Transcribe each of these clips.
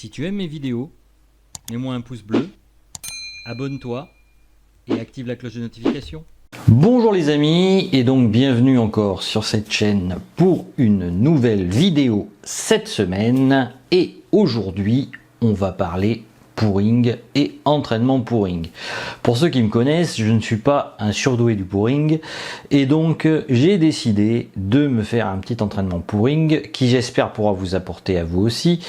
Si tu aimes mes vidéos, mets-moi un pouce bleu, abonne-toi et active la cloche de notification. Bonjour les amis, et donc bienvenue encore sur cette chaîne pour une nouvelle vidéo cette semaine. Et aujourd'hui, on va parler pouring et entraînement pouring. Pour ceux qui me connaissent, je ne suis pas un surdoué du pouring et donc j'ai décidé de me faire un petit entraînement pouring qui, j'espère, pourra vous apporter à vous aussi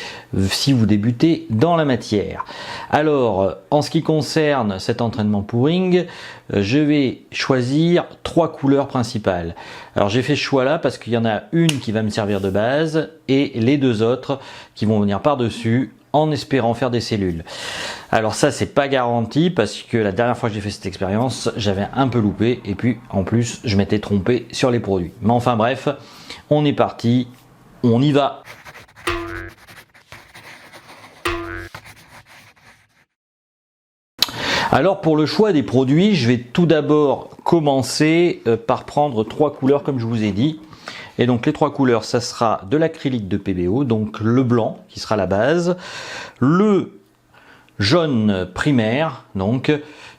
si vous débutez dans la matière. Alors, en ce qui concerne cet entraînement pouring, je vais choisir 3 couleurs principales. Alors j'ai fait ce choix là parce qu'il y en a une qui va me servir de base et les 2 autres qui vont venir par-dessus en espérant faire des cellules. Alors ça, c'est pas garanti parce que la dernière fois que j'ai fait cette expérience, j'avais un peu loupé et puis en plus je m'étais trompé sur les produits. Mais enfin bref, on est parti, on y va. Alors pour le choix des produits, je vais tout d'abord commencer par prendre 3 couleurs comme je vous ai dit. Et donc les 3 couleurs, ça sera de l'acrylique de PBO, donc le blanc qui sera la base, le jaune primaire, donc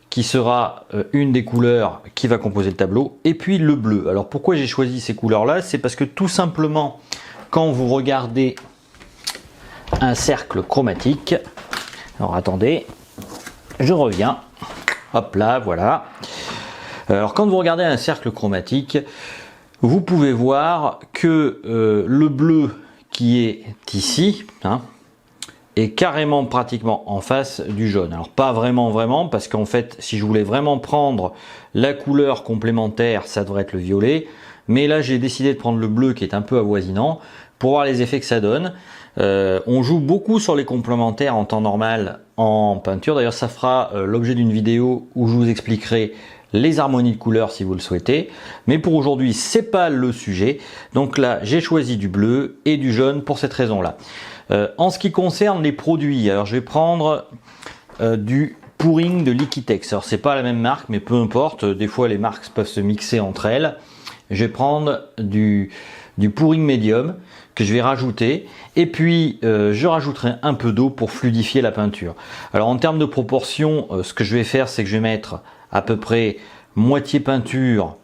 qui sera une des couleurs qui va composer le tableau, et puis le bleu. Alors pourquoi j'ai choisi ces couleurs-là? C'est parce que tout simplement, quand vous regardez un cercle chromatique, alors attendez, je reviens, hop là, voilà. Alors quand vous regardez un cercle chromatique, vous pouvez voir que le bleu qui est ici est carrément pratiquement en face du jaune. Alors pas vraiment parce qu'en fait si je voulais vraiment prendre la couleur complémentaire, ça devrait être le violet. Mais là j'ai décidé de prendre le bleu qui est un peu avoisinant pour voir les effets que ça donne. On joue beaucoup sur les complémentaires en temps normal en peinture. D'ailleurs ça fera l'objet d'une vidéo où je vous expliquerai les harmonies de couleurs si vous le souhaitez, mais pour aujourd'hui c'est pas le sujet. Donc là j'ai choisi du bleu et du jaune pour cette raison là. En ce qui concerne les produits, alors je vais prendre du pouring de Liquitex. Alors c'est pas la même marque mais peu importe, des fois les marques peuvent se mixer entre elles. Je vais prendre du pouring médium que je vais rajouter et puis je rajouterai un peu d'eau pour fluidifier la peinture. Alors en termes de proportion, ce que je vais faire c'est que je vais mettre à peu près moitié peinture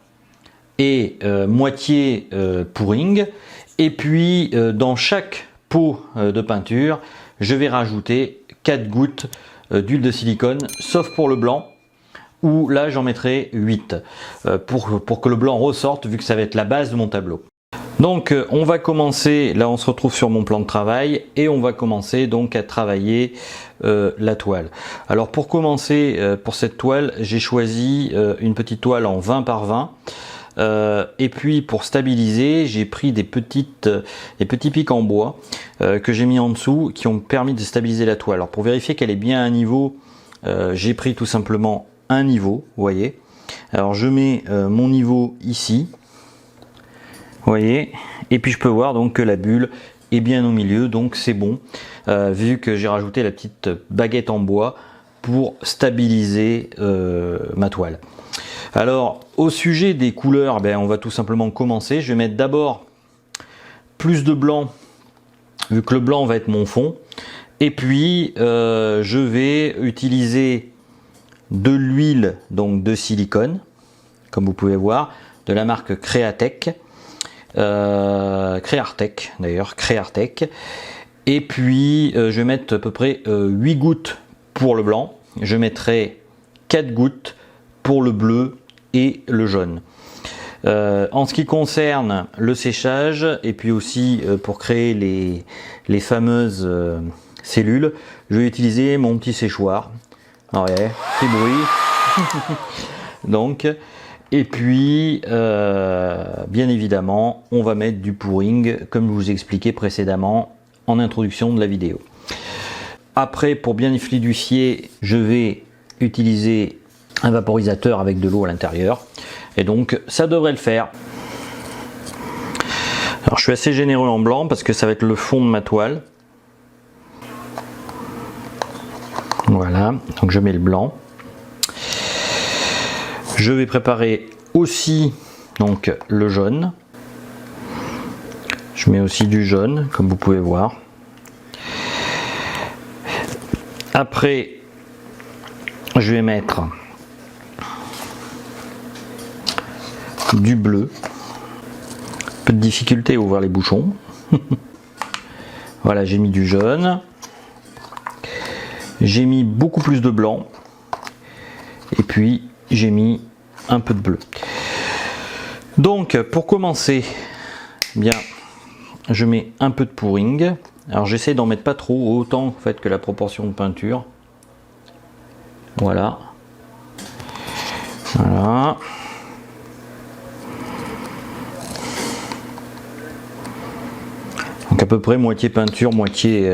et moitié pouring, et puis dans chaque pot de peinture je vais rajouter 4 gouttes d'huile de silicone, sauf pour le blanc où là j'en mettrai 8 pour que le blanc ressorte, vu que ça va être la base de mon tableau. Donc on va commencer, là on se retrouve sur mon plan de travail et on va commencer donc à travailler la toile. Alors pour commencer, pour cette toile, j'ai choisi une petite toile en 20 par 20 et puis pour stabiliser, j'ai pris des petits pics en bois que j'ai mis en dessous qui ont permis de stabiliser la toile. Alors pour vérifier qu'elle est bien à un niveau, j'ai pris tout simplement un niveau, vous voyez. Alors je mets mon niveau ici. Vous voyez, et puis je peux voir donc que la bulle est bien au milieu, donc c'est bon, vu que j'ai rajouté la petite baguette en bois pour stabiliser ma toile. Alors au sujet des couleurs, on va tout simplement commencer. Je vais mettre d'abord plus de blanc, vu que le blanc va être mon fond, et puis je vais utiliser de l'huile donc de silicone, comme vous pouvez voir, de la marque Createch. Creartech d'ailleurs, Creartech, et puis je vais mettre à peu près 8 gouttes pour le blanc, je mettrai 4 gouttes pour le bleu et le jaune. En ce qui concerne le séchage et puis aussi pour créer les fameuses cellules, je vais utiliser mon petit séchoir. Alors, ouais, petit bruit. Donc et puis, bien évidemment, on va mettre du pouring, comme je vous expliquais précédemment en introduction de la vidéo. Après, pour bien fluidifier, je vais utiliser un vaporisateur avec de l'eau à l'intérieur. Et donc, ça devrait le faire. Alors, je suis assez généreux en blanc parce que ça va être le fond de ma toile. Voilà, donc je mets le blanc. Je vais préparer aussi donc le jaune. Je mets aussi du jaune, comme vous pouvez voir. Après, je vais mettre du bleu. Peu de difficulté à ouvrir les bouchons. Voilà, j'ai mis du jaune. J'ai mis beaucoup plus de blanc. Et puis, j'ai mis un peu de bleu. Donc, pour commencer, bien, je mets un peu de pouring. Alors, j'essaie d'en mettre pas trop, autant en fait que la proportion de peinture. Voilà. Voilà. Donc à peu près moitié peinture, moitié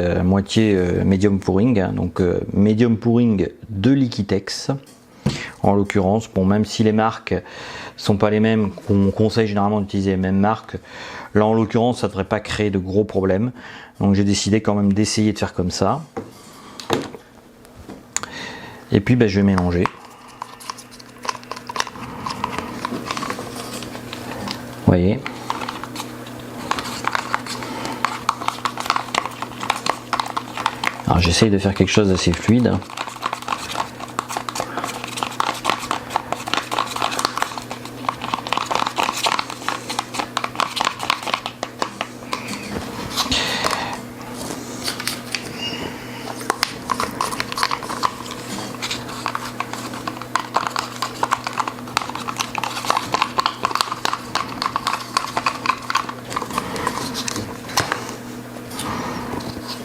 medium pouring. Hein. Donc medium pouring de Liquitex. En l'occurrence, bon, même si les marques sont pas les mêmes, qu'on conseille généralement d'utiliser les mêmes marques, là en l'occurrence ça ne devrait pas créer de gros problèmes. Donc j'ai décidé quand même d'essayer de faire comme ça. Et puis ben, je vais mélanger. Vous voyez. Alors j'essaye de faire quelque chose d'assez fluide.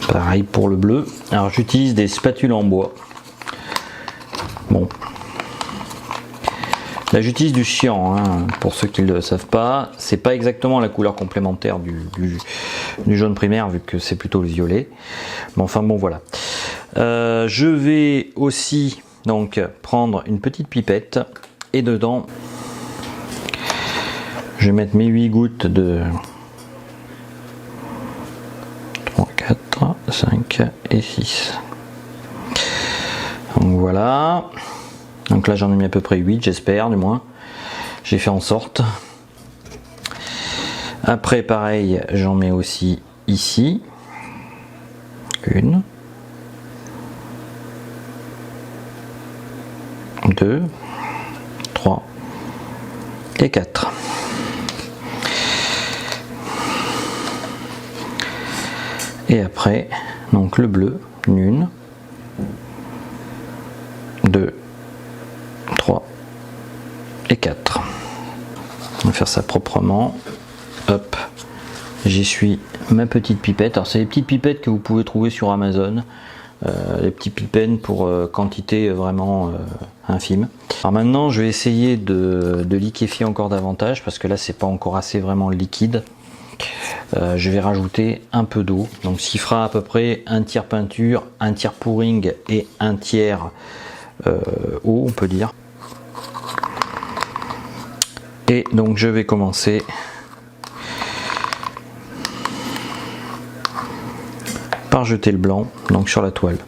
Pareil pour le bleu. Alors j'utilise des spatules en bois. Bon. Là j'utilise du cyan, hein, pour ceux qui ne le savent pas. C'est pas exactement la couleur complémentaire du jaune primaire vu que c'est plutôt le violet. Mais enfin bon voilà. Je vais aussi donc prendre une petite pipette et dedans je vais mettre mes 8 gouttes de 5 et 6. Donc voilà. Donc là j'en ai mis à peu près 8, j'espère du moins. J'ai fait en sorte. Après pareil, j'en mets aussi ici. 1, 2, 3 et 4. Et après, donc le bleu, 1, 2, 3 et 4. On va faire ça proprement. Hop, j'essuie ma petite pipette. Alors c'est les petites pipettes que vous pouvez trouver sur Amazon. Les petits pipettes pour quantité vraiment infime. Alors maintenant je vais essayer de liquéfier encore davantage parce que là c'est pas encore assez vraiment liquide. Je vais rajouter un peu d'eau, donc ce qui fera à peu près un tiers peinture, un tiers pouring et un tiers eau, on peut dire. Et donc je vais commencer par jeter le blanc donc sur la toile.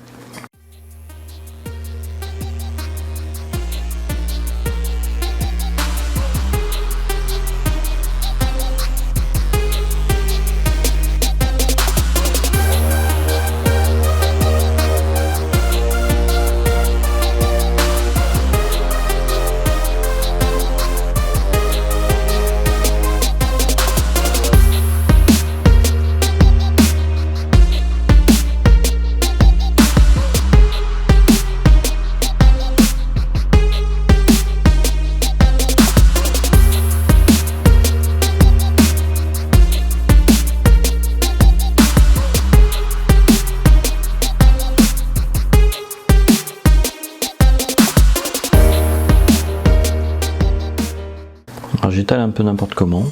J'étale un peu n'importe comment.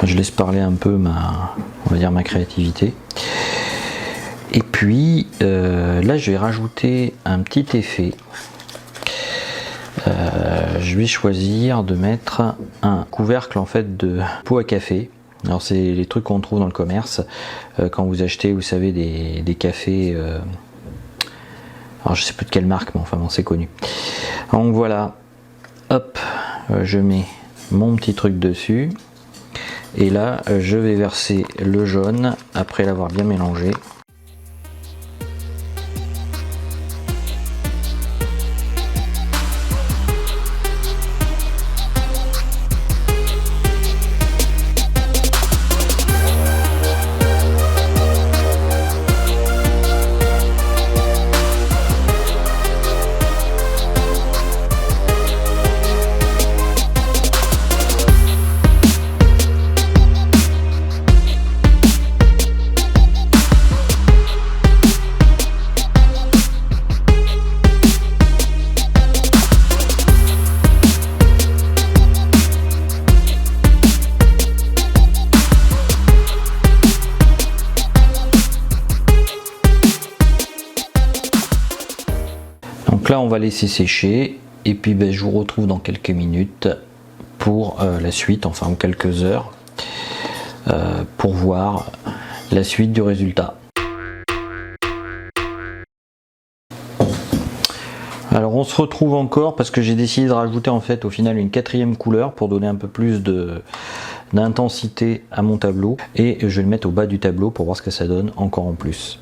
Je laisse parler un peu on va dire ma créativité. Et puis là je vais rajouter un petit effet. Je vais choisir de mettre un couvercle en fait de pot à café. Alors c'est les trucs qu'on trouve dans le commerce quand vous achetez, vous savez, des cafés. Alors je sais plus de quelle marque, mais enfin bon, c'est connu. Donc voilà. Hop, je mets mon petit truc dessus et là je vais verser le jaune après l'avoir bien mélangé. Donc là on va laisser sécher et puis ben, je vous retrouve dans quelques minutes pour la suite, enfin en quelques heures, pour voir la suite du résultat. Alors on se retrouve encore parce que j'ai décidé de rajouter en fait au final une quatrième couleur pour donner un peu plus d'intensité à mon tableau, et je vais le mettre au bas du tableau pour voir ce que ça donne encore en plus.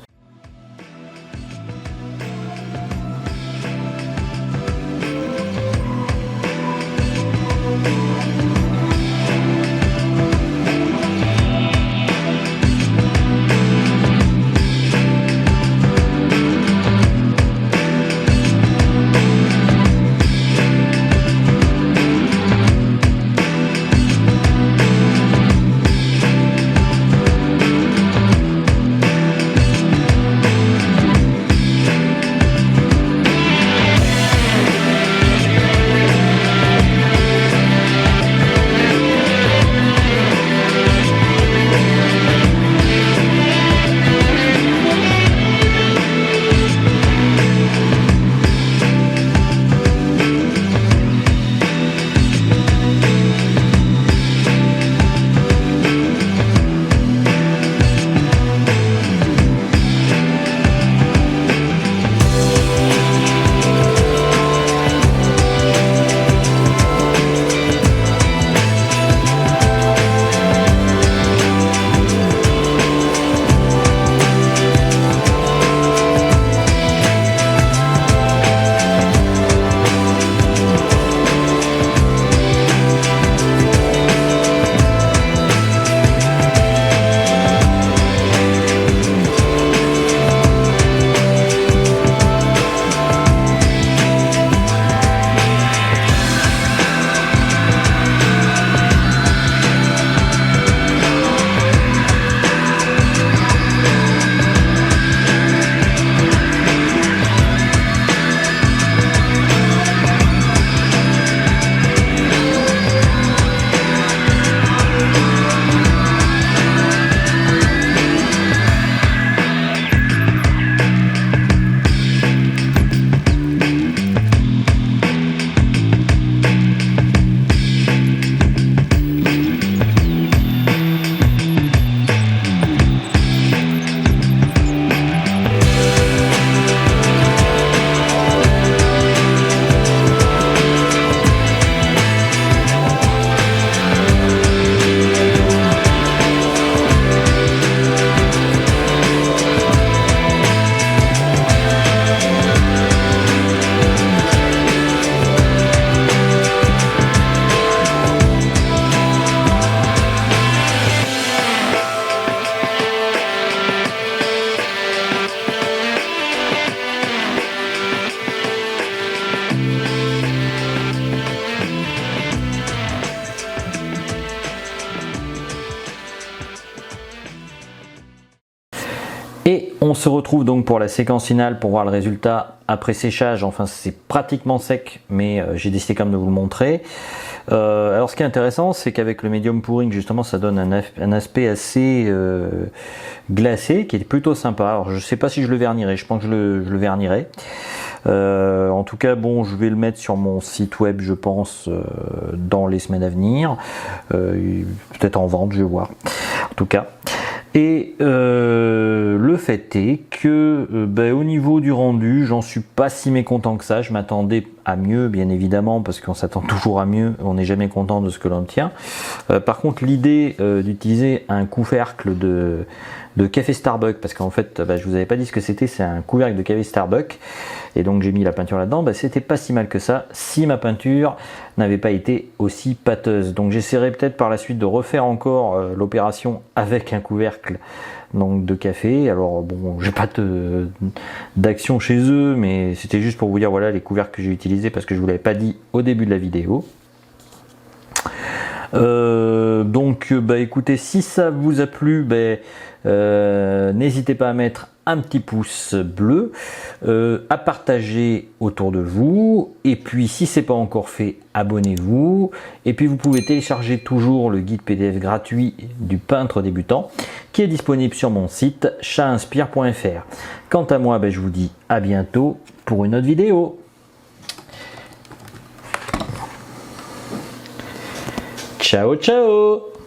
Et on se retrouve donc pour la séquence finale pour voir le résultat après séchage. Enfin, c'est pratiquement sec, mais j'ai décidé quand même de vous le montrer. Alors ce qui est intéressant, c'est qu'avec le medium pouring, justement, ça donne un aspect assez glacé, qui est plutôt sympa. Alors je sais pas si je le vernirai, je pense que je le vernirai. En tout cas, bon, je vais le mettre sur mon site web, je pense, dans les semaines à venir. Peut-être en vente, je vais voir. En tout cas. Et le fait est que au niveau du rendu, j'en suis pas si mécontent que ça. Je m'attendais à mieux, bien évidemment, parce qu'on s'attend toujours à mieux, on n'est jamais content de ce que l'on obtient. Par contre, l'idée d'utiliser un couvercle de café Starbucks, parce qu'en fait, je vous avais pas dit ce que c'était, c'est un couvercle de café Starbucks, et donc j'ai mis la peinture là-dedans, c'était pas si mal que ça, si ma peinture n'avait pas été aussi pâteuse. Donc j'essaierai peut-être par la suite de refaire encore l'opération avec un couvercle donc de café. Alors bon, j'ai pas d'action chez eux, mais c'était juste pour vous dire voilà les couvercles que j'ai utilisés, parce que je vous l'avais pas dit au début de la vidéo. Donc écoutez, si ça vous a plu, n'hésitez pas à mettre un petit pouce bleu, à partager autour de vous, et puis si c'est pas encore fait, abonnez-vous, et puis vous pouvez télécharger toujours le guide PDF gratuit du peintre débutant qui est disponible sur mon site chatinspire.fr. Quant à moi, je vous dis à bientôt pour une autre vidéo. Ciao, ciao!